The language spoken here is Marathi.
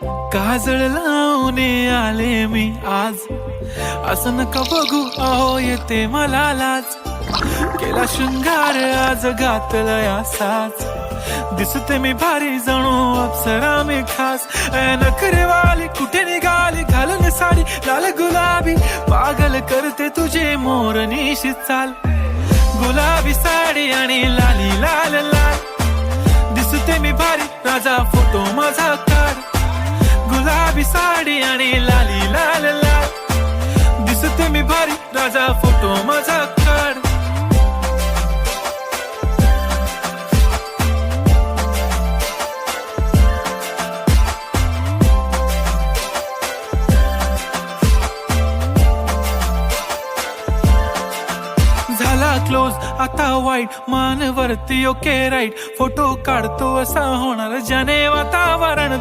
काजळ लावून आले मी आज, असं नका बघू अहो येते मला लाज. केला शृंगार आज घातलाय असाच, दिसते मी भारी जणू अप्सरा मी खास. नखरेवाली कुठे निघाली घालून साडी लाल गुलाबी, पागल करते तुझे मोरनीशी चाल. गुलाबी साडी आणि लाली लाल लाल, दिसते मी भारी राजा फोटो माझा काढ. गुलाबी साडी आणि लाली लाल लाल, दिसते मी भारी राजा फोटो माझा काढ. झाला क्लोज आता वाईट, मान वरती ओके राईट, फोटो काढतो असा होणार ज्याने वातावरण